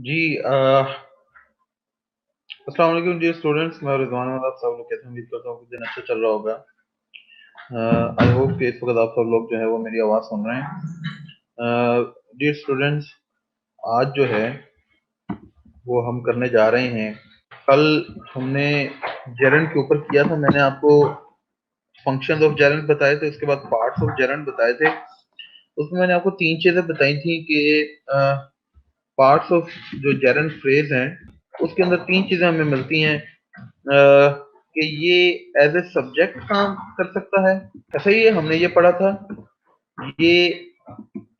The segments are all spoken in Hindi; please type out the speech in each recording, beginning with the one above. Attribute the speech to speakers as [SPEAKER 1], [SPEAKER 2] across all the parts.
[SPEAKER 1] जी अस्सलाम वालेकुम जी स्टूडेंट्स। मैं रिजवान अहमद, आप सब लोग कैसे हैं? उम्मीद करता हूँ कि दिन अच्छा चल रहा होगा। आई होप कि इस वक्त आप सब लोग जो है वो मेरी आवाज़ सुन रहे हैं। डियर स्टूडेंट्स, आज जो है वो हम करने जा रहे हैं। कल हमने जेरेंट के ऊपर किया था। मैंने आपको फंक्शंस ऑफ जेरेंट बताए थे, उसके बाद पार्ट्स ऑफ जेरेंट बताए थे। उसमें मैंने आपको तीन चीज़ें बताई थी कि पार्ट्स ऑफ जो जेरेंट फ्रेज हैं उसके अंदर तीन चीज़ें हमें मिलती हैं। कि ये एज ए सब्जेक्ट काम कर सकता है, ऐसा ही है, हमने ये पढ़ा था। ये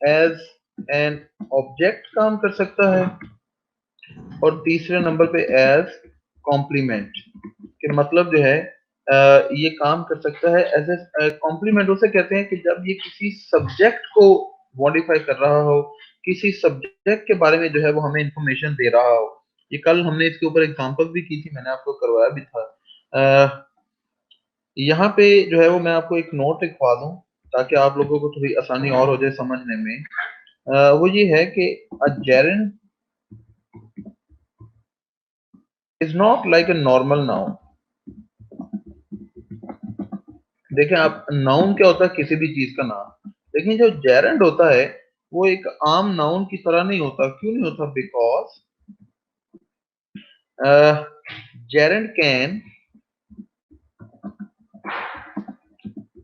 [SPEAKER 1] एज एन ऑब्जेक्ट काम कर सकता है, और तीसरे नंबर पे एज कॉम्प्लीमेंट के मतलब जो है ये काम कर सकता है एज ए कॉम्प्लीमेंट। उसे कहते हैं कि जब ये किसी सब्जेक्ट को मॉडिफाई कर रहा हो, किसी सब्जेक्ट के बारे में जो है वो हमें इंफॉर्मेशन दे रहा हो। ये कल हमने इसके ऊपर एग्जांपल भी की थी, मैंने आपको करवाया भी था। यहाँ पे जो है वो मैं आपको एक नोट लिखवा दूं ताकि आप लोगों को थोड़ी आसानी और हो जाए समझने में। वो ये है कि a gerund is not like a normal noun. देखें आप, नाउन क्या होता है? किसी भी चीज का नाम। लेकिन जो जेरेंट होता है वो एक आम नाउन की तरह नहीं होता। क्यों नहीं होता? Because gerund can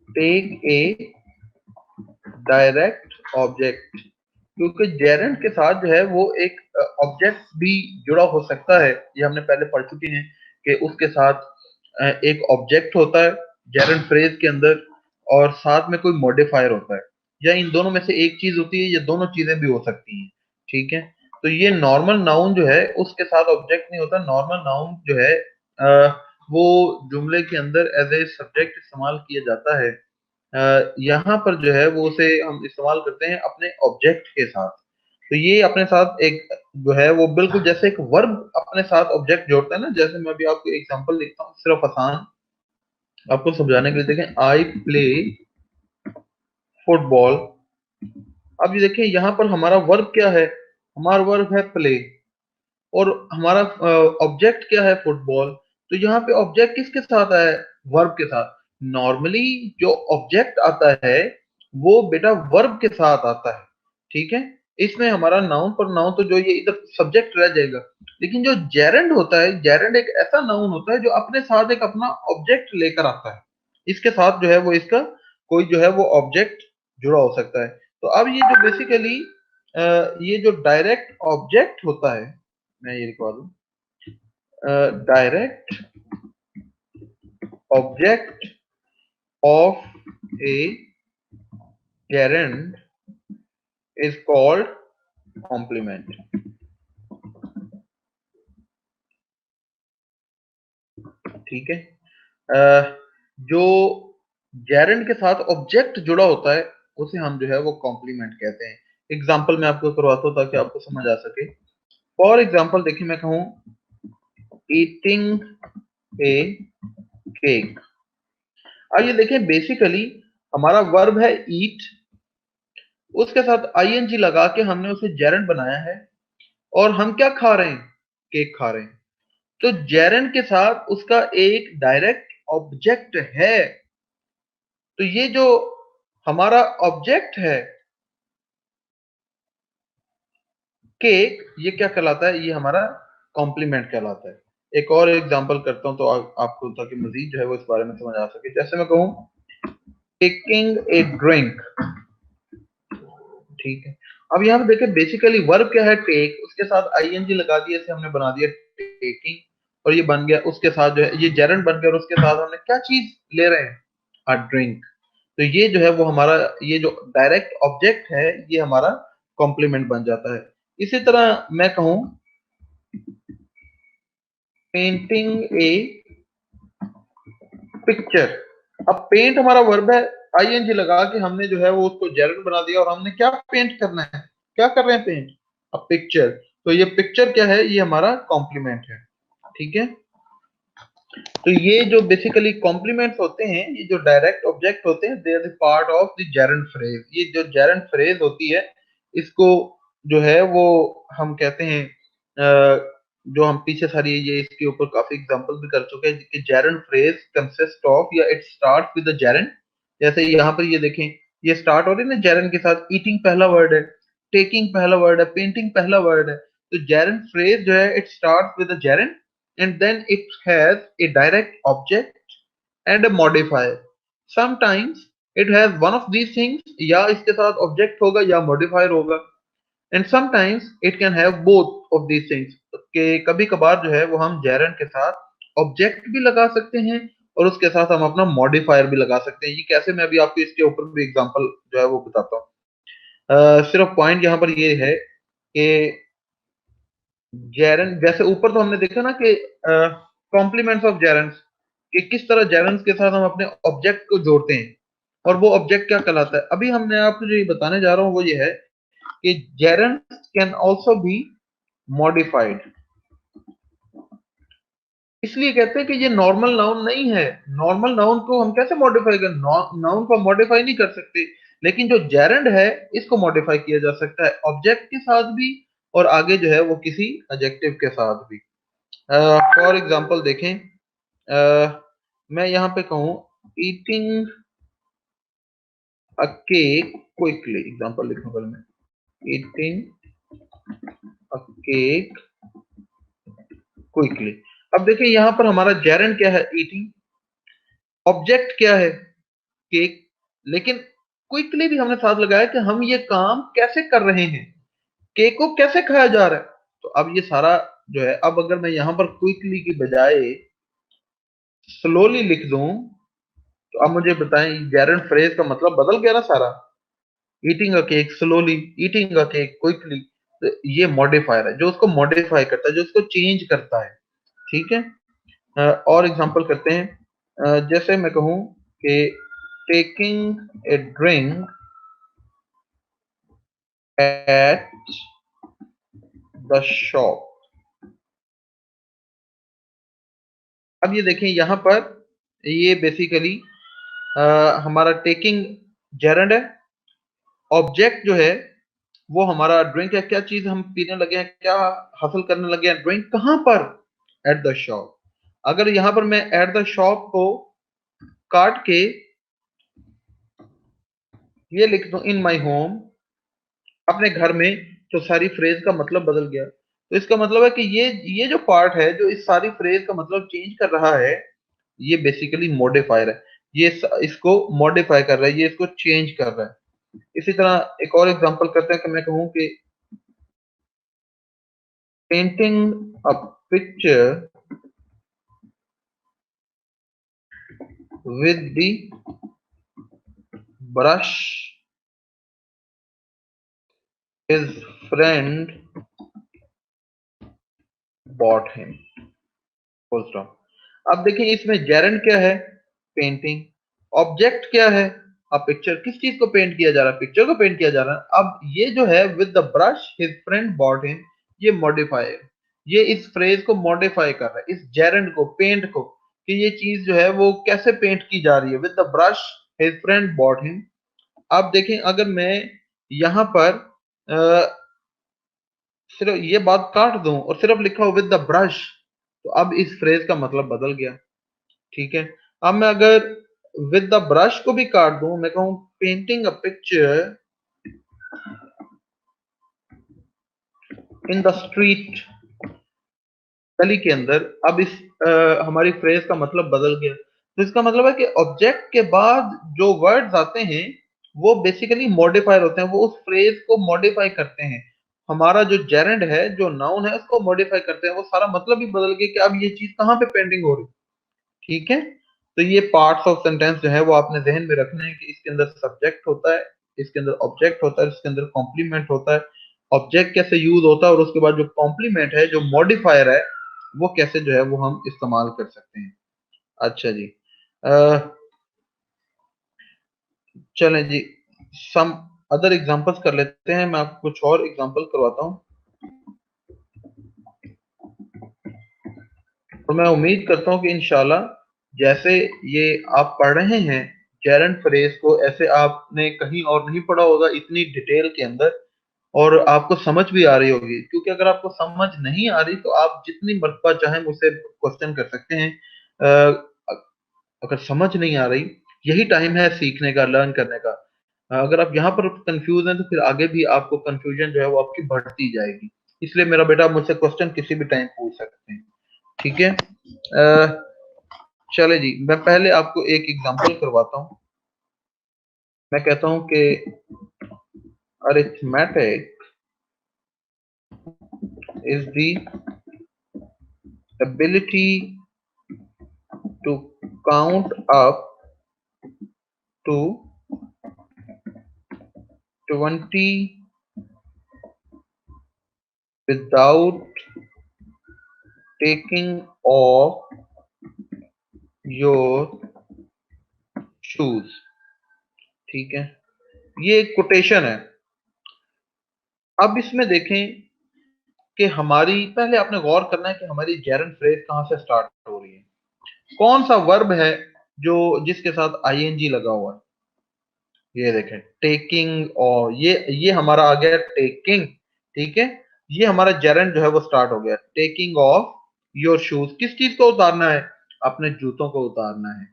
[SPEAKER 1] take a direct object. क्योंकि जेरेंट के साथ जो है वो एक ऑब्जेक्ट भी जुड़ा हो सकता है। ये हमने पहले पढ़ चुके हैं कि उसके साथ एक ऑब्जेक्ट होता है जेरेंट फ्रेज के अंदर, और साथ में कोई मॉडिफायर होता है, या इन दोनों में से एक चीज होती है, या दोनों चीजें भी हो सकती हैं। ठीक है, तो ये नॉर्मल नाउन जो है उसके साथ ऑब्जेक्ट नहीं होता। नॉर्मल नाउन जो है वो जुमले के अंदर एज ए सब्जेक्ट इस्तेमाल किया जाता है। यहाँ पर जो है वो उसे हम इस्तेमाल करते हैं अपने ऑब्जेक्ट के साथ। तो ये अपने साथ एक जो है वो बिल्कुल जैसे एक वर्ब अपने साथ ऑब्जेक्ट जोड़ता है ना। जैसे मैं अभी आपको एग्जांपल देता हूँ सिर्फ आसान आपको समझाने के लिए। देखें, आई प्ले फुटबॉल। अब ये देखें यहाँ पर हमारा वर्ब क्या है? हमारा वर्ब है प्ले, और हमारा ऑब्जेक्ट क्या है? फुटबॉल। तो यहाँ पे ऑब्जेक्ट किसके साथ है? वर्ब के साथ। नॉर्मली जो ऑब्जेक्ट आता है वो बेटा वर्ब के साथ आता है। ठीक है, इसमें हमारा नाउन पर नाउन तो जो ये इधर सब्जेक्ट रह जाएगा। लेकिन जो जेरेंड होता है, जेरेंड एक ऐसा नाउन होता है जो अपने साथ एक अपना ऑब्जेक्ट लेकर आता है। इसके साथ जो है वो इसका कोई जो है वो ऑब्जेक्ट जुड़ा हो सकता है। तो अब ये जो बेसिकली ये जो डायरेक्ट ऑब्जेक्ट होता है, मैं ये लिखवा दूं, direct object of a gerund is called complement. ठीक है, जो gerund के साथ ऑब्जेक्ट जुड़ा होता है उसे हम जो है वो कॉम्प्लीमेंट कहते हैं। एग्जाम्पल मैं आपको करवाता हूँ ताकि आपको समझ आ सके। फॉर एग्जाम्पल देखिए, मैं कहूँ ईटिंग ए केक। अब ये देखिए बेसिकली हमारा वर्ब है ईट, उसके साथ आईएनजी लगा के हमने उसे जेरंड बनाया है, और हम क्या खा रहे हैं? केक खा रहे हैं। तो जेरंड के साथ उसका एक डायरेक्ट ऑब्जेक्ट है। तो ये जो हमारा ऑब्जेक्ट है केक, ये क्या कहलाता है? ये हमारा कॉम्प्लीमेंट कहलाता है। एक और एग्जांपल करता हूं तो आपको, ताकि मजीद जो है वो इस बारे में समझ आ सके। जैसे मैं कहूं टेकिंग ए ड्रिंक। ठीक है, अब यहाँ पे देखें बेसिकली वर्ब क्या है? टेक, उसके साथ आईएनजी लगा दिया, इसे हमने बना दिया टेकिंग, और ये बन गया उसके साथ जो है ये जेरंड बन गया, और उसके साथ हमने क्या चीज ले रहे हैं? A drink. तो ये जो है वो हमारा ये जो डायरेक्ट ऑब्जेक्ट है ये हमारा कॉम्प्लीमेंट बन जाता है। इसी तरह मैं कहूं पेंटिंग ए पिक्चर। अब पेंट हमारा वर्ब है, आईएनजी लगा के हमने जो है वो उसको जेरंड बना दिया, और हमने क्या पेंट करना है? क्या कर रहे हैं? Paint a picture. तो ये पिक्चर क्या है? ये हमारा कॉम्प्लीमेंट है। ठीक है, तो ये जो बेसिकली कॉम्प्लीमेंट्स होते हैं, ये जो डायरेक्ट ऑब्जेक्ट होते हैं, they are the part of the gerund phrase. ये जो जेरंड फ्रेज होती है इसको जो है वो हम कहते हैं जो हम पीछे सारी ये इसके ऊपर काफी एग्जांपल भी कर चुके हैं कि जेरंड फ्रेज कंसिस्ट ऑफ या it start with the gerund. जैसे यहाँ पर ये देखें, ये स्टार्ट हो रही है ना जेरंड के साथ, ईटिंग पहला वर्ड है, टेकिंग पहला वर्ड है, पेंटिंग पहला वर्ड है। तो जेरंड फ्रेज जो है it start with the gerund and then it has a direct object and a modifier. Sometimes it has one of these things, या इसके साथ ऑब्जेक्ट होगा या मॉडिफायर होगा, and sometimes it can have both of these things, के कभी कभार जो है वो हम जेरंड के साथ ऑब्जेक्ट भी लगा सकते हैं और उसके साथ हम अपना मॉडिफायर भी लगा सकते हैं। ये कैसे, मैं अभी आपको इसके ऊपर भी एग्जांपल जो है वो बताता हूँ। सिर्फ पॉइंट यहाँ पर ये है कि जेरंड, जैसे ऊपर तो हमने देखा ना कि कॉम्प्लीमेंट्स ऑफ जेरंड्स, कि किस तरह जेरंड्स के साथ हम अपने ऑब्जेक्ट को जोड़ते हैं और वो ऑब्जेक्ट क्या कहलाता है। अभी हमने आपको जो ये बताने जा रहा हूँ वो ये है कि gerunds can also be modified. इसलिए कहते हैं कि ये नॉर्मल नाउन नहीं है। नॉर्मल नाउन को हम कैसे मॉडिफाई करें, नाउन को मॉडिफाई नहीं कर सकते, लेकिन जो जेरंड है इसको मॉडिफाई किया जा सकता है ऑब्जेक्ट के साथ भी और आगे जो है वो किसी एडजेक्टिव के साथ भी। फॉर एग्जांपल देखें, मैं यहाँ पे कहूँ eating a cake quickly, example लिखूं पहले मैं, ईटिंग अ केक क्विकली। अब देखिए यहाँ पर हमारा जेरंड क्या है, ईटिंग, ऑब्जेक्ट क्या है, केक, लेकिन क्विकली भी हमने साथ लगाया कि हम ये काम कैसे कर रहे हैं, केक को कैसे खाया जा रहा है। तो अब ये सारा जो है, अब अगर मैं यहाँ पर क्विकली की बजाय स्लोली लिख दूं तो अब मुझे बताएं जेरंड फ्रेज का मतलब बदल गया ना सारा। Eating a cake slowly, eating a cake quickly, तो ये मॉडिफायर है जो उसको मॉडिफाई करता है, जो उसको चेंज करता है। ठीक है। और एग्जांपल करते हैं, जैसे मैं कहूं कि taking a drink at the shop. अब ये देखें यहाँ पर, ये बेसिकली हमारा टेकिंग जेरंड है, ऑब्जेक्ट जो है वो हमारा ड्रिंक है, क्या चीज हम पीने लगे हैं, क्या हासिल करने लगे हैं, ड्रिंक कहां पर, एट द शॉप। अगर यहां पर मैं एट द शॉप को काट के ये लिख दूं इन माई होम, अपने घर में, तो सारी फ्रेज का मतलब बदल गया। तो इसका मतलब है कि ये जो पार्ट है जो इस सारी फ्रेज का मतलब चेंज कर रहा है, ये बेसिकली मॉडिफायर है। ये इसको मॉडिफाई कर रहा है, ये इसको चेंज कर रहा है। इसी तरह एक और एग्जांपल करते हैं कि मैं कहूं कि painting a picture with the brush his friend bought him, full stop. अब देखिए इसमें जेरंड क्या है, पेंटिंग, ऑब्जेक्ट क्या है, अब पिक्चर, किस चीज को पेंट किया जा रहा है, पिक्चर को पेंट किया जा रहा है। अब ये जो है with the brush his friend bought him, ये मॉडिफाई, ये इस फ्रेज को मॉडिफाई कर रहा है, इस जेरंड को, पेंट को, कि ये चीज जो है वो कैसे पेंट की जा रही है, with the brush his friend bought him. आप देखें अगर मैं यहाँ पर सिर्फ ये बात काट दूं और सिर्फ लिखा हो विद द ब्रश, तो अब इस फ्रेज का मतलब बदल गया। ठीक है। अब मैं अगर विद द ब्रश को भी काट दूं, मैं कहूं painting a picture in the street, गली के अंदर, अब इस हमारी फ्रेज का मतलब बदल गया। तो इसका मतलब है कि ऑब्जेक्ट के बाद जो वर्ड्स आते हैं वो बेसिकली मॉडिफायर होते हैं, वो उस फ्रेज को मॉडिफाई करते हैं। हमारा जो जेरंड है, जो नाउन है, उसको मॉडिफाई करते हैं, वो सारा मतलब ही बदल गया कि अब ये चीज कहाँ पे पेंडिंग हो रही। ठीक है। तो ये पार्ट्स ऑफ सेंटेंस जो है वो आपने ध्यान में रखना है कि इसके अंदर सब्जेक्ट होता है, इसके अंदर ऑब्जेक्ट होता है, इसके अंदर कॉम्प्लीमेंट होता है, ऑब्जेक्ट कैसे यूज होता है और उसके बाद जो कॉम्प्लीमेंट है, जो मॉडिफायर है, वो कैसे जो है वो हम इस्तेमाल कर सकते हैं। अच्छा जी। चलें जी, सम अदर एग्जांपल्स कर लेते हैं, मैं आपको कुछ और एग्जांपल करवाता हूँ। तो मैं उम्मीद करता हूँ कि इंशाल्लाह जैसे ये आप पढ़ रहे हैं जेरंड फ्रेज को, ऐसे आपने कहीं और नहीं पढ़ा होगा इतनी डिटेल के अंदर। और आपको समझ भी आ रही होगी, क्योंकि अगर आपको समझ नहीं आ रही तो आप जितनी मर्तबा चाहें मुझसे क्वेश्चन कर सकते हैं। अगर समझ नहीं आ रही, यही टाइम है सीखने का, लर्न करने का। अगर आप यहाँ पर कंफ्यूज हैं तो फिर आगे भी आपको कंफ्यूजन जो है वो आपकी बढ़ती जाएगी। इसलिए मेरा बेटा आप मुझसे क्वेश्चन किसी भी टाइम पूछ सकते हैं, ठीक है। चले जी, मैं पहले आपको एक एग्जांपल करवाता हूँ। मैं कहता हूँ कि arithmetic is the ability to count up to 20 without taking off your shoes। ठीक है, ये एक कोटेशन है। अब इसमें देखें कि हमारी, पहले आपने गौर करना है कि हमारी जेरंड फ्रेज कहां से स्टार्ट हो रही है। कौन सा वर्ब है जो जिसके साथ आईएनजी लगा हुआ है। ये देखें, टेकिंग, और ये हमारा आ गया टेकिंग। ठीक है, ये हमारा जेरंड जो है वो स्टार्ट हो गया। टेकिंग ऑफ योर शूज, किस चीज को उतारना है, अपने जूतों को उतारना है।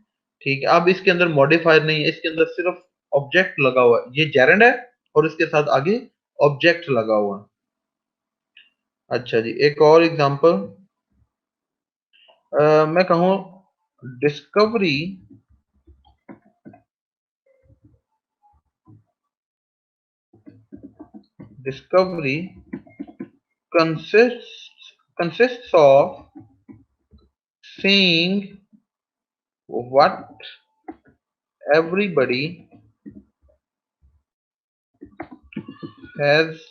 [SPEAKER 1] ठीक है, अब इसके अंदर मॉडिफायर नहीं है, इसके अंदर सिर्फ ऑब्जेक्ट लगा हुआ है। ये जेरंड है और इसके साथ आगे ऑब्जेक्ट लगा हुआ है। अच्छा जी, एक और एग्जांपल मैं कहूँ, discovery discovery consists of seeing what everybody has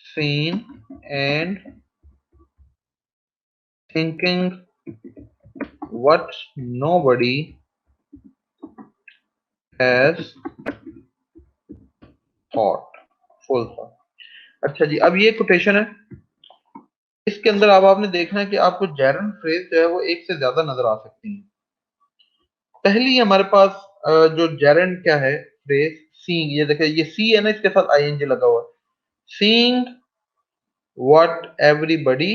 [SPEAKER 1] seen and thinking what nobody has thought। Full stop. अच्छा जी, अब ये कोटेशन है। इसके अंदर अब आपने देखना है कि आपको जेरंड फ्रेज जो है वो एक से ज्यादा नजर आ सकती है। पहली हमारे पास जो जेरंड क्या है फ्रेज, सीइंग। ये देखिए, ये सी है ना, इसके साथ आईएनजी लगा हुआ है। Seeing what everybody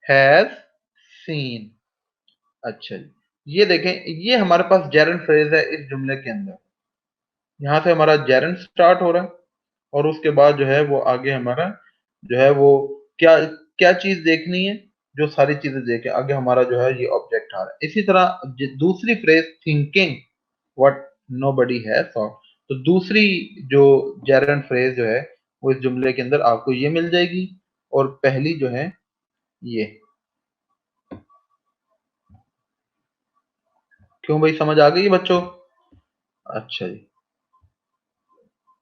[SPEAKER 1] has seen. अच्छा जी, ये देखें, ये हमारे पास जेरंड फ्रेज है इस जुमले के अंदर। यहाँ से हमारा जेरंड स्टार्ट हो रहा है और उसके बाद जो है वो आगे हमारा जो है वो क्या क्या चीज देखनी है, जो सारी चीजें देखे आगे हमारा जो है ये ऑब्जेक्ट आ रहा है। इसी तरह दूसरी phrase, thinking what nobody has thought. तो दूसरी जो जेरंड फ्रेज जो है वो इस जुमले के अंदर आपको ये मिल जाएगी, और पहली जो है ये। क्यों भाई, समझ आ गई बच्चों? अच्छा जी,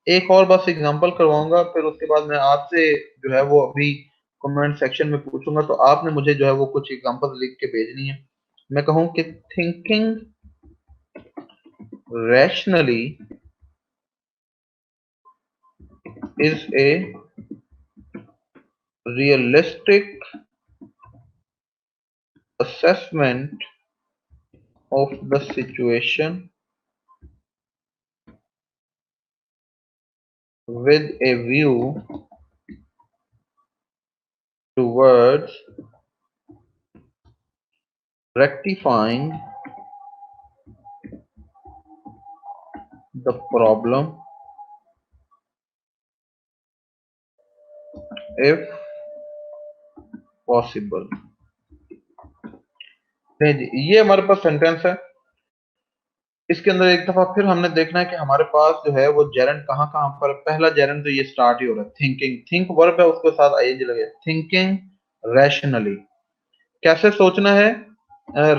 [SPEAKER 1] एक और बस एग्जांपल करवाऊंगा, फिर उसके बाद मैं आपसे जो है वो अभी कमेंट सेक्शन में पूछूंगा, तो आपने मुझे जो है वो कुछ एग्जांपल लिख के भेजनी है। मैं कहूँ कि thinking rationally is a realistic assessment of the situation with a view towards rectifying the problem if possible। नहीं जी, ये हमारे पास सेंटेंस है। इसके अंदर एक दफा फिर हमने देखना है कि हमारे पास जो है वो जेरंड कहाँ कहाँ पर। पहला जेरंड तो ये स्टार्ट ही हो रहा है, थिंकिंग। थिंक वर्ब है, उसके साथ आईएनजी लगे। थिंकिंग रैशनली, कैसे सोचना है,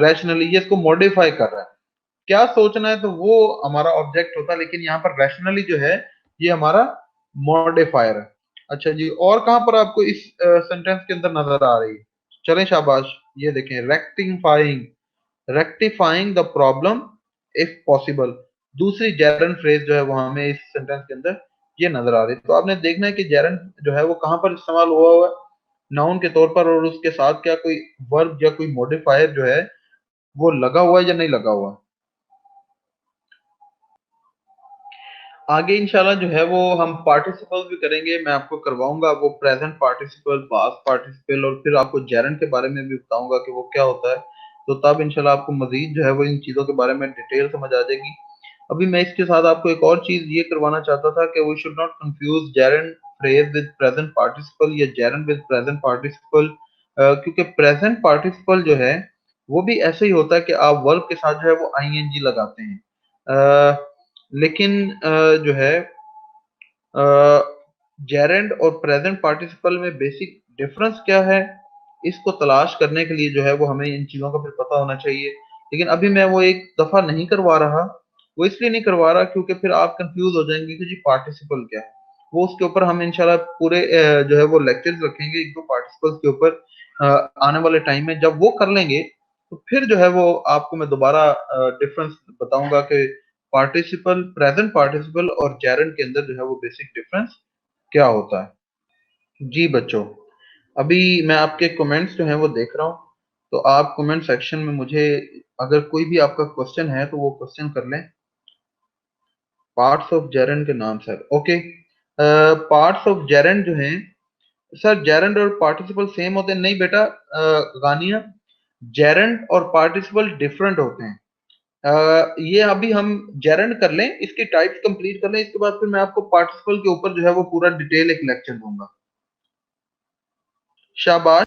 [SPEAKER 1] रैशनली। ये इसको मॉडिफाई कर रहा है। क्या सोचना है तो वो हमारा ऑब्जेक्ट होता है, लेकिन यहाँ पर रैशनली जो है ये हमारा मॉडिफायर है। अच्छा जी, और कहां पर आपको इस सेंटेंस के अंदर नजर आ रही है? चलें, शाबाश। ये देखें, rectifying, rectifying the problem if possible. दूसरी जेरंड फ्रेज जो है वो हमें इस सेंटेंस के अंदर ये नजर आ रही है। तो आपने देखना है कि जेरंड जो है वो कहां पर इस्तेमाल हुआ है, नाउन के तौर पर, और उसके साथ क्या कोई वर्ब या कोई मॉडिफायर जो है वो लगा हुआ है या नहीं लगा हुआ। आगे इंशाल्लाह जो है वो हम पार्टिसिपल भी करेंगे, मैं आपको करवाऊंगा वो प्रेजेंट पार्टिसिपल, पास्ट पार्टिसिपल, और फिर आपको जेरंड के बारे में भी बताऊंगा कि वो क्या होता है। तो तब इंशाल्लाह आपको मजीद जो है वो इन चीजों के बारे में डिटेल समझ आ जाएगी। अभी मैं इसके साथ आपको एक और चीज ये करवाना चाहता था कि we should not confuse gerund phrase with present participle या जेरंड विद प्रेजेंट पार्टिसिपल, क्योंकि प्रेजेंट पार्टिसिपल जो है वो भी ऐसे ही होता है कि आप वर्ब के साथ जो है वो आईएनजी लगाते हैं। लेकिन जो है जेरेंड और प्रेजेंट पार्टिसिपल में बेसिक डिफरेंस क्या है, इसको तलाश करने के लिए जो है वो हमें इन चीजों का फिर पता होना चाहिए। लेकिन अभी मैं वो एक दफा नहीं करवा रहा, वो इसलिए नहीं करवा रहा क्योंकि फिर आप कंफ्यूज हो जाएंगे कि जी पार्टिसिपल क्या है। वो उसके ऊपर हम इंशाल्लाह पूरे जो है वो लेक्चर्स रखेंगे एक दो पार्टिसिपल्स के ऊपर आने वाले टाइम में। जब वो कर लेंगे तो फिर जो है वो आपको मैं दोबारा डिफरेंस बताऊंगा कि पार्टिसिपल, प्रेजेंट पार्टिसिपल और जेरेंड के अंदर जो है वो बेसिक डिफरेंस क्या होता है। जी बच्चों, अभी मैं आपके कमेंट्स जो हैं वो देख रहा हूँ, तो आप कमेंट सेक्शन में मुझे अगर कोई भी आपका क्वेश्चन है तो वो क्वेश्चन कर लें। पार्ट्स ऑफ जेरेंड के नाम sir, okay. Parts of gerund जो हैं सर, जेरेंड और पार्टिसिपल सेम होते हैं? नहीं बेटा, गानिया, जेरेंड और पार्टिसिपल डिफरेंट होते हैं। ये अभी हम जेरेंड कर लें, इसकी टाइप्स कंप्लीट कर लें, इसके बाद फिर मैं आपको पार्टिसिपल के ऊपर जो है वो पूरा डिटेल एक लेक्चर दूंगा। शाबाश।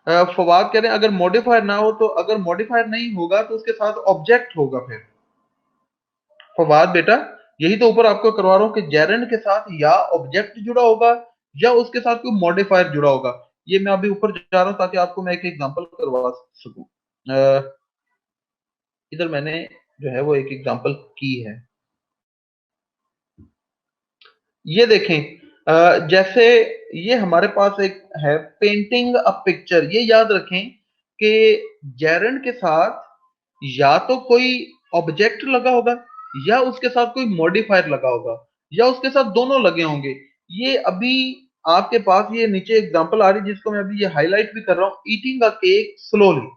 [SPEAKER 1] फवाद कह रहे हैं अगर मॉडिफायर ना हो तो, अगर मॉडिफायर नहीं होगा तो उसके साथ ऑब्जेक्ट होगा फिर। फवाद बेटा, यही तो ऊपर आपको करवा रहा हूँ कि जेरेंड के साथ या ऑब्जेक्ट जुड़ा होगा या उसके साथ कोई मॉडिफायर जुड़ा होगा। ये मैं अभी ऊपर जा रहा हूँ ताकि आपको मैं एक एग्जांपल करवा सकूं। इधर मैंने जो है वो एक एग्जांपल की है, ये देखें। जैसे ये हमारे पास एक है पेंटिंग अ पिक्चर, ये याद रखें कि जेरेंड के साथ या तो कोई ऑब्जेक्ट लगा होगा या उसके साथ कोई मॉडिफायर लगा होगा या उसके साथ दोनों लगे होंगे। ये अभी आपके पास ये नीचे एग्जांपल आ रही है जिसको मैं अभी ये हाईलाइट भी कर रहा हूँ, ईटिंग अ केक स्लोली।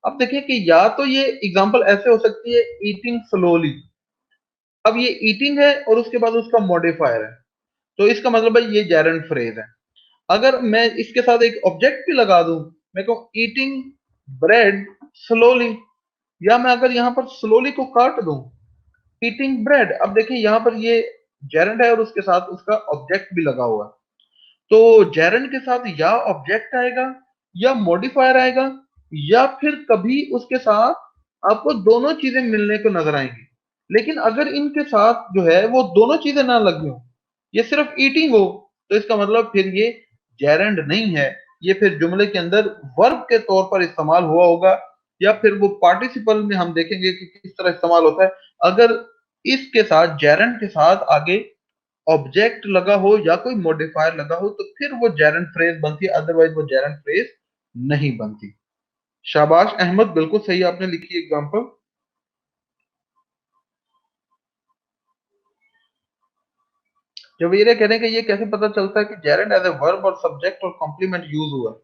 [SPEAKER 1] अब देखिए कि या तो ये एग्जांपल ऐसे हो सकती है, ईटिंग स्लोली। अब ये ईटिंग है और उसके बाद उसका मॉडिफायर है, तो इसका मतलब है ये जेरेंड फ्रेज है। अगर मैं इसके साथ एक ऑब्जेक्ट भी लगा दूं, मैं कहूं ईटिंग ब्रेड स्लोली, या मैं अगर यहां पर स्लोली को काट दूं, ईटिंग ब्रेड, अब देखिए यहां पर ये जेरेंड है और उसके साथ उसका ऑब्जेक्ट भी लगा हुआ है। तो जेरेंड के साथ या ऑब्जेक्ट आएगा या मॉडिफायर आएगा, या फिर कभी उसके साथ आपको दोनों चीजें मिलने को नजर आएंगी। लेकिन अगर इनके साथ जो है वो दोनों चीजें ना लगी हो, ये सिर्फ ईटिंग हो, तो इसका मतलब फिर ये जेरेंड नहीं है। ये फिर जुमले के अंदर वर्ब के तौर पर इस्तेमाल हुआ होगा, या फिर वो पार्टिसिपल में हम देखेंगे कि किस तरह इस्तेमाल होता है। अगर इसके साथ, जेरेंड के साथ आगे ऑब्जेक्ट लगा हो या कोई मॉडिफायर लगा हो तो फिर वो जेरेंड फ्रेज बनती है, अदरवाइज वो जेरेंड फ्रेज नहीं बनती। शाबाश अहमद, बिल्कुल सही आपने लिखी एग्जांपल। जवेरिया कह रहे हैं कि ये कैसे पता चलता है कि जेरेंड एज ए वर्ब और सब्जेक्ट और कॉम्प्लीमेंट यूज हुआ?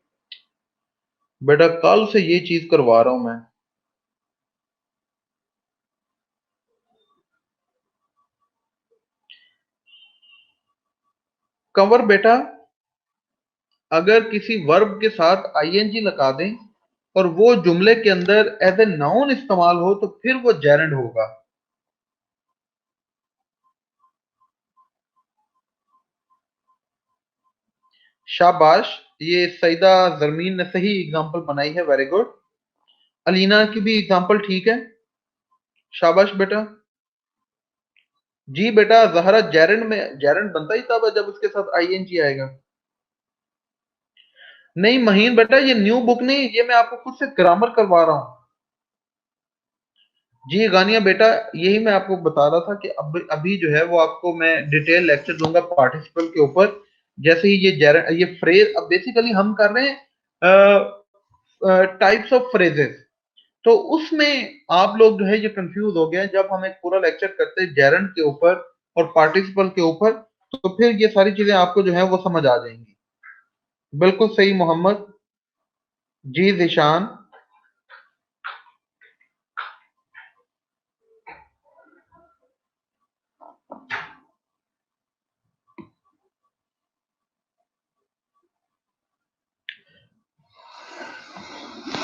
[SPEAKER 1] बेटा कल से ये चीज करवा रहा हूं मैं। कंवर बेटा, अगर किसी वर्ब के साथ आईएनजी लगा दें और वो जुमले के अंदर एज ए नाउन इस्तेमाल हो तो फिर वो जेरेंड होगा। शाबाश, ये सईदा जरमीन ने सही एग्जांपल बनाई है, वेरी गुड। अलीना की भी एग्जांपल ठीक है। शाबाश बेटा। जी बेटा, जहरा जेरेंड में, जेरेंड बनता ही तब है जब उसके साथ आईएनजी आएगा। नहीं महीन बेटा, ये न्यू बुक नहीं, ये मैं आपको खुद से ग्रामर करवा रहा हूँ। जी गानिया बेटा, यही मैं आपको बता रहा था कि अब अभी जो है वो आपको मैं डिटेल लेक्चर दूंगा पार्टिसिपल के ऊपर। जैसे ही ये जेरेंड, ये फ्रेज, अब बेसिकली हम कर रहे हैं टाइप्स ऑफ फ्रेजेस, तो उसमें आप लोग जो है ये कंफ्यूज हो गए जब हम एक पूरा लेक्चर करते हैं जेरंड के ऊपर और पार्टिसिपल के ऊपर, तो फिर ये सारी चीजें आपको जो है वो समझ आ जाएंगी। बिल्कुल सही मोहम्मद। जी जिशान।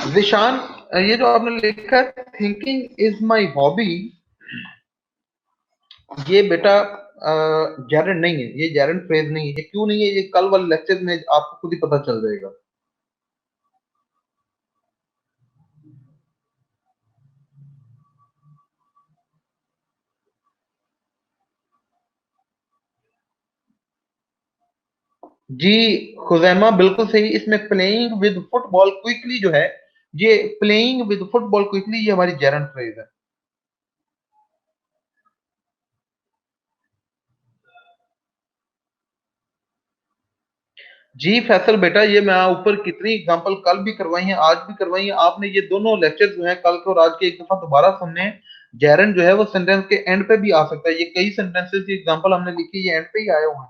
[SPEAKER 1] जिशान, ये जो आपने लिखा है थिंकिंग इज माई हॉबी, ये बेटा जेरंड नहीं है, ये जेरंड फ्रेज नहीं है। ये क्यों नहीं है, ये कल वाले लेक्चर में आपको खुद ही पता चल जाएगा। जी खुजैमा, बिल्कुल सही। इसमें प्लेइंग विद फुटबॉल क्विकली जो है, ये प्लेइंग विद फुटबॉल क्विकली, ये हमारी जेरंड फ्रेज है। जी फैसल बेटा, ये मैं ऊपर कितनी एग्जांपल कल भी करवाई है, आज भी करवाई है। आपने ये दोनों लेक्चर जो है कल के और आज के एक दफा दोबारा सुनने हैं। जेरंड जो है वो सेंटेंस के एंड पे भी आ सकता है। ये कई सेंटेंसेस की एग्जांपल हमने लिखी, ये एंड पे ही आए हुए हैं।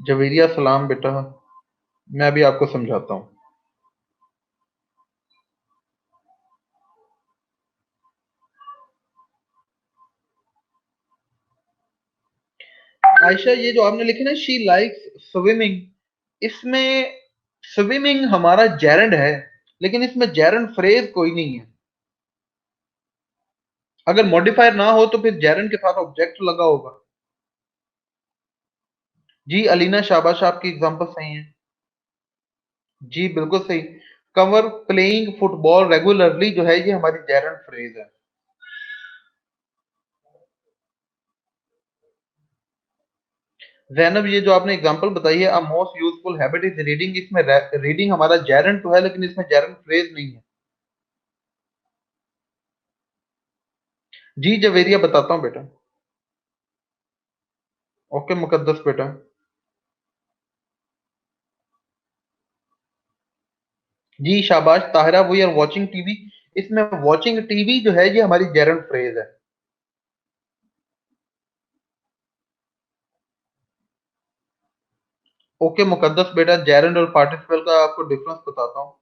[SPEAKER 1] जवेरिया सलाम बेटा, मैं भी आपको समझाता हूँ। आयशा, ये जो आपने लिखी ना शी लाइक्स स्विमिंग, इसमें स्विमिंग हमारा जेरंड है, लेकिन इसमें जेरंड फ्रेज कोई नहीं है। अगर मॉडिफायर ना हो तो फिर जेरंड के साथ ऑब्जेक्ट लगा होगा। जी अलीना, शाबाश, आपकी एग्जांपल सही है। जी बिल्कुल सही। कवर प्लेइंग फुटबॉल रेगुलरली जो है, ये हमारी जेरंड फ्रेज है। जैनब, ये जो आपने एग्जांपल बताई है, a most useful habit is reading, इसमें रीडिंग हमारा जेरंड तो है, लेकिन इसमें जेरंड फ्रेज नहीं है। जी जवेरिया, बताता हूँ बेटा। ओके मुकद्दस बेटा। जी शाबाश Tahira, we are watching TV, इसमें वॉचिंग टीवी जो है, ये हमारी जेरंड फ्रेज है। ओके मुकद्दस बेटा, जेरंड और पार्टिसिपल का आपको डिफरेंस बताता हूँ।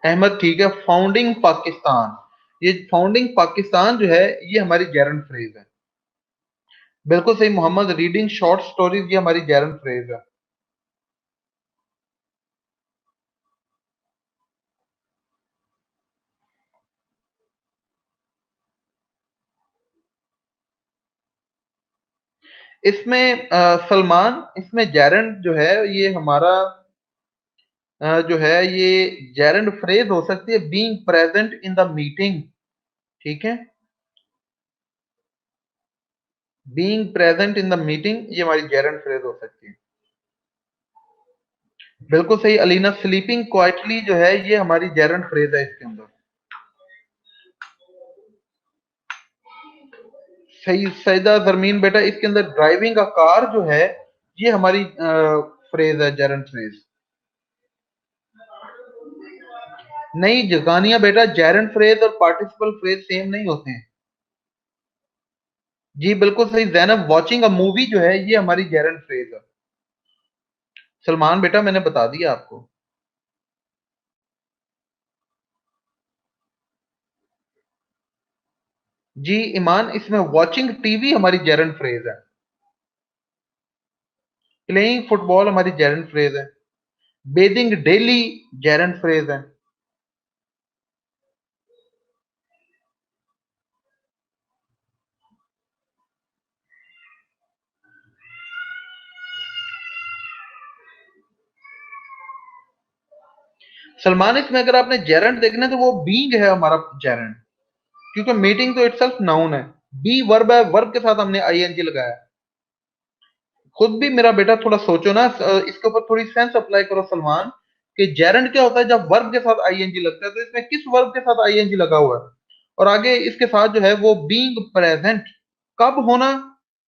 [SPEAKER 1] अहमद ठीक है, फाउंडिंग पाकिस्तान, ये फाउंडिंग पाकिस्तान जो है, ये हमारी जेरंड फ्रेज है। बिल्कुल सही मोहम्मद, रीडिंग शॉर्ट स्टोरीज, ये हमारी जेरंड फ्रेज है। इसमें सलमान, इसमें जेरंड जो है ये हमारा जो है ये जेरंड फ्रेज हो सकती है being present in the meeting. ठीक है, being present in the meeting, ये हमारी जेरंड फ्रेज हो सकती है। बिल्कुल सही अलीना, स्लीपिंग क्वाइटली जो है, ये हमारी जेरंड फ्रेज है इसके अंदर। सही सईदा जरमीन बेटा, इसके अंदर ड्राइविंग अ कार जो है, ये हमारी फ्रेज है, जेरंड फ्रेज। नहीं जगानिया बेटा, जेरंड फ्रेज और पार्टिसिपल फ्रेज सेम नहीं होते हैं। जी बिल्कुल सही जैनब, वॉचिंग अ मूवी जो है, ये हमारी जेरंड फ्रेज है। सलमान बेटा, मैंने बता दिया आपको। जी ईमान, इसमें वॉचिंग टीवी हमारी जेरंड फ्रेज है। प्लेइंग फुटबॉल हमारी जेरंड फ्रेज है। बेदिंग डेली जेरंड फ्रेज है। सलमान, इसमें अगर आपने जेरंड देखना है तो वो बीइंग है हमारा जेरंड, क्योंकि मीटिंग तो इटसेल्फ नाउन है। बी वर्ब है, वर्ब के साथ हमने आईएनजी लगाया। खुद भी मेरा बेटा थोड़ा सोचो ना, इसके ऊपर थोड़ी सेंस अप्लाई करो सलमान, कि जेरंड क्या होता है जब वर्ब के साथ आईएनजी लगता है, तो इसमें किस वर्ब के साथ आईएनजी लगा हुआ है। और आगे इसके साथ जो है वो बीइंग प्रेजेंट, कब होना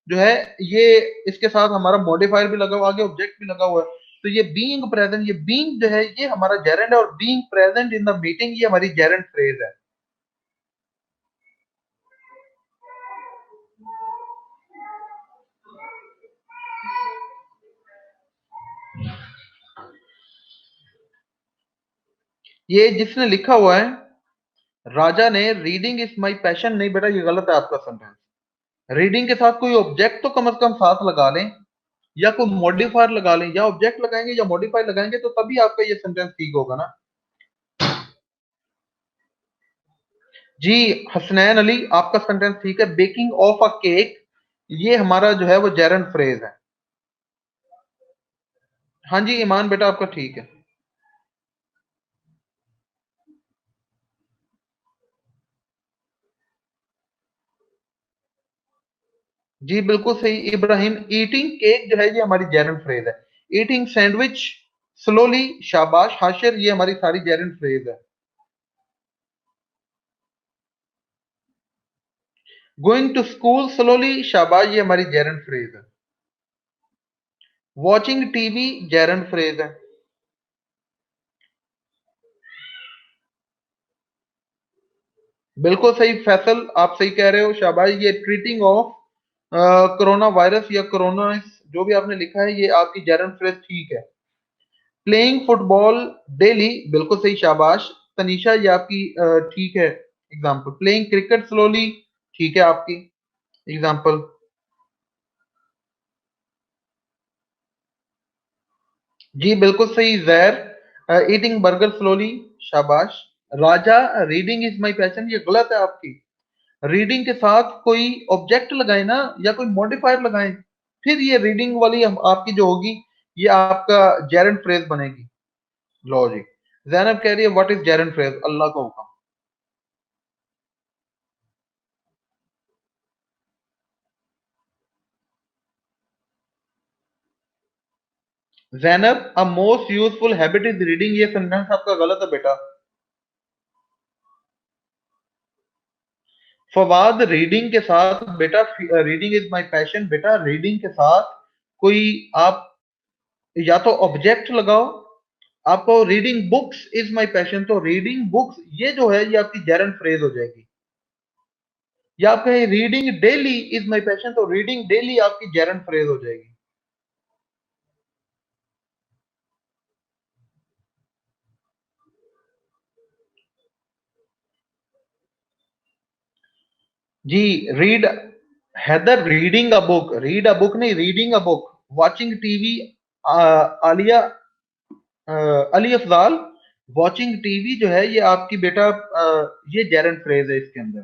[SPEAKER 1] जो है, ये इसके साथ हमारा मॉडिफायर भी लगा हुआ, आगे ऑब्जेक्ट भी लगा हुआ है। तो ये बीइंग प्रेजेंट, ये बीइंग जो है, ये हमारा जेरंड है, और being present in the meeting, ये हमारी जेरंड फ्रेज है। ये जिसने लिखा हुआ है राजा ने, रीडिंग इज माई पैशन, नहीं बेटा, ये गलत है आपका सेंटेंस। रीडिंग के साथ कोई ऑब्जेक्ट तो कम से कम साथ लगा लें, या कोई मॉडिफायर लगा लें, या ऑब्जेक्ट लगाएंगे या मॉडिफायर लगाएंगे तो तभी आपका ये सेंटेंस ठीक होगा ना। जी, हसनैन अली, आपका सेंटेंस ठीक है। बेकिंग ऑफ अ केक, ये हमारा जो है वो जेरंड फ्रेज है। हाँ जी ईमान बेटा, आपका ठीक है। जी बिल्कुल सही इब्राहिम। ईटिंग केक जो है ये हमारी जेरंड फ्रेज है। ईटिंग सैंडविच स्लोली, शाबाश हाशिर, ये हमारी सारी जेरंड फ्रेज है। गोइंग टू स्कूल स्लोली, शाबाश, ये हमारी जेरंड फ्रेज है। वॉचिंग टीवी जेरंड फ्रेज है। बिल्कुल सही फैसल, आप सही कह रहे हो, शाबाश। ये ट्रीटिंग ऑफ कोरोना वायरस या कोरोना, जो भी आपने लिखा है ये आपकी जेरंड फ्रेज ठीक है। प्लेइंग फुटबॉल डेली, बिल्कुल सही, शाबाश तनीषा, ये आपकी ठीक है एग्जाम्पल। प्लेइंग क्रिकेट स्लोली, ठीक है आपकी एग्जाम्पल। जी बिल्कुल सही जहर। ईटिंग बर्गर स्लोली, शाबाश। राजा, रीडिंग इज माई पैशन, ये गलत है आपकी। रीडिंग के साथ कोई ऑब्जेक्ट लगाए ना, या कोई मॉडिफायर लगाए, फिर ये रीडिंग वाली आपकी जो होगी ये आपका जेरंड फ्रेज बनेगी। लॉजिक। जैनब कह रही है व्हाट इज जेरंड फ्रेज, अल्लाह का हुक्म। Zainab, a most useful habit is reading, ये सेंटेंस आपका गलत है बेटा। फवाद, रीडिंग के साथ बेटा, रीडिंग इज माय पैशन, बेटा रीडिंग के साथ कोई आप या तो ऑब्जेक्ट लगाओ। आपको reading books is my passion, तो रीडिंग बुक्स ये जो है ये आपकी जेरंड फ्रेज हो जाएगी। या आप कहें reading daily is my passion, तो रीडिंग डेली आपकी जेरंड फ्रेज हो जाएगी। जी, read, Haider reading a book, read a book नहीं, reading a book. Watching TV, Alia, Ali Afzal, watching TV जो है ये आपकी बेटा ये जेरंड फ्रेज है इसके अंदर।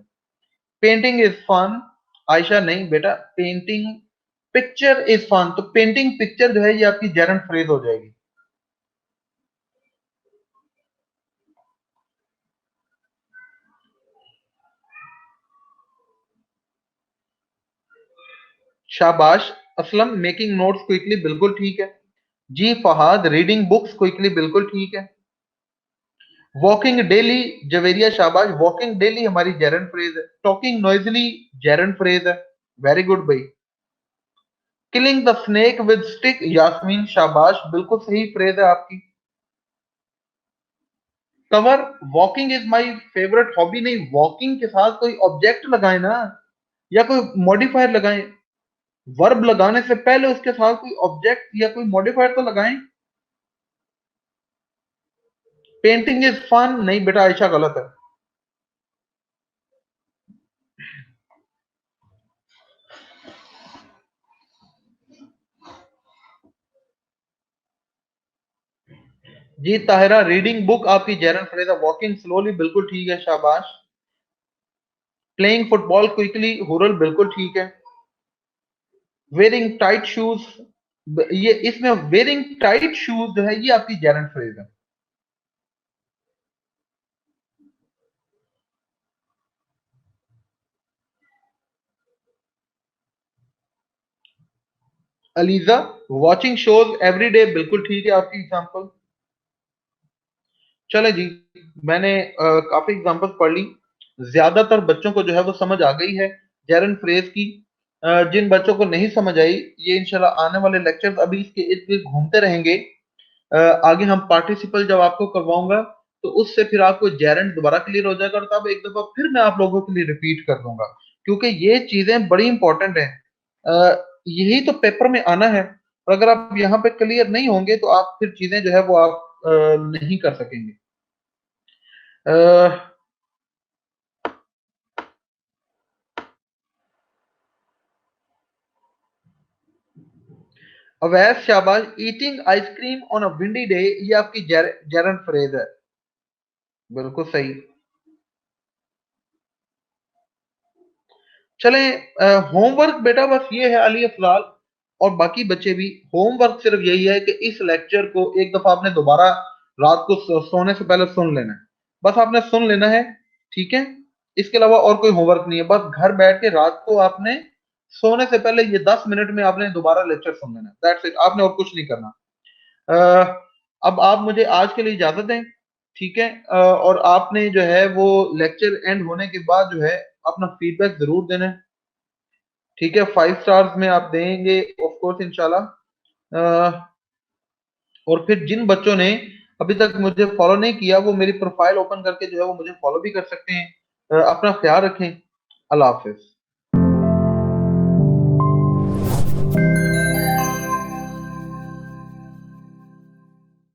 [SPEAKER 1] पेंटिंग इज फन, आयशा नहीं बेटा, पेंटिंग पिक्चर इज फन, तो पेंटिंग पिक्चर जो है ये आपकी जेरंड फ्रेज हो जाएगी। शाबाश असलम, मेकिंग नोट्स क्विकली, बिल्कुल ठीक है। जी फहाद, रीडिंग बुक्स क्विकली, बिल्कुल ठीक है। वॉकिंग डेली, जवेरिया शाबाश, वॉकिंग डेली हमारी जेरंड फ्रेज है। टॉकिंग नॉइजली जेरंड फ्रेज है। वेरी गुड भाई। Killing the snake with stick, Yasmeen शाबाश, बिल्कुल सही फ्रेज है आपकी। कवर, walking is my favourite hobby, नहीं, वॉकिंग के साथ कोई ऑब्जेक्ट लगाए ना, या कोई मॉडिफायर लगाएं। वर्ब लगाने से पहले उसके साथ कोई ऑब्जेक्ट या कोई मॉडिफायर तो लगाएं। पेंटिंग इज फन, नहीं बेटा आयशा, गलत है। जी ताहिरा, रीडिंग बुक आपकी जेरन फ्रेज है। वॉकिंग स्लोली, बिल्कुल ठीक है, शाबाश। प्लेइंग फुटबॉल क्विकली, हुरल, बिल्कुल ठीक है। वेयरिंग टाइट शूज, ये इसमें वेयरिंग टाइट शूज जो है ये आपकी जेरन फ्रेज है। ELISA, watching shows every day, बिल्कुल ठीक है आपकी एग्जांपल। चले जी, मैंने काफी एग्जांपल्स पढ़ ली। ज्यादातर बच्चों को जो है वो समझ आ गई है जेरन फ्रेज की। जिन बच्चों को नहीं समझ आई, ये इंशाल्लाह आने वाले लेक्चर्स अभी इसके इर्द गिर्द घूमते रहेंगे। आगे हम पार्टिसिपल जब आपको करवाऊंगा तो उससे फिर आपको जेरंड दोबारा क्लियर हो जाएगा, और तब एक दफा फिर मैं आप लोगों के लिए रिपीट कर दूंगा, क्योंकि ये चीजें बड़ी इंपॉर्टेंट हैं। यही तो पेपर में आना है, और अगर आप यहाँ पे क्लियर नहीं होंगे तो आप फिर चीजें जो है वो आप नहीं कर सकेंगे। Uh, Awais Shahbaz, eating ice cream on a windy day, ये आपकी जेरन फ्रेज है। बिल्कुल सही। चलें, होमवर्क बेटा बस ये है अली अफलाल, और बाकी बच्चे भी, होमवर्क सिर्फ यही है कि इस लेक्चर को एक दफा आपने दोबारा रात को सोने से पहले सुन लेना है। बस आपने सुन लेना है, ठीक है। इसके अलावा और कोई होमवर्क नहीं है, बस घर बैठ के रात को आपने सोने से पहले ये 10 मिनट में आपने दोबारा लेक्चर सुन लेना है, दैट्स इट, आपने और कुछ नहीं करना। अब आप मुझे आज के लिए इजाजत दें, ठीक है। और आपने जो है वो लेक्चर एंड होने के बाद जो है अपना फीडबैक जरूर देना है, ठीक है। 5 स्टार्स में आप देंगे ऑफ कोर्स इंशाल्लाह। और फिर जिन बच्चों ने अभी तक मुझे फॉलो नहीं किया, वो मेरी प्रोफाइल ओपन करके जो है वो मुझे फॉलो भी कर सकते हैं। अपना ख्याल रखें। अल्लाह हाफिज।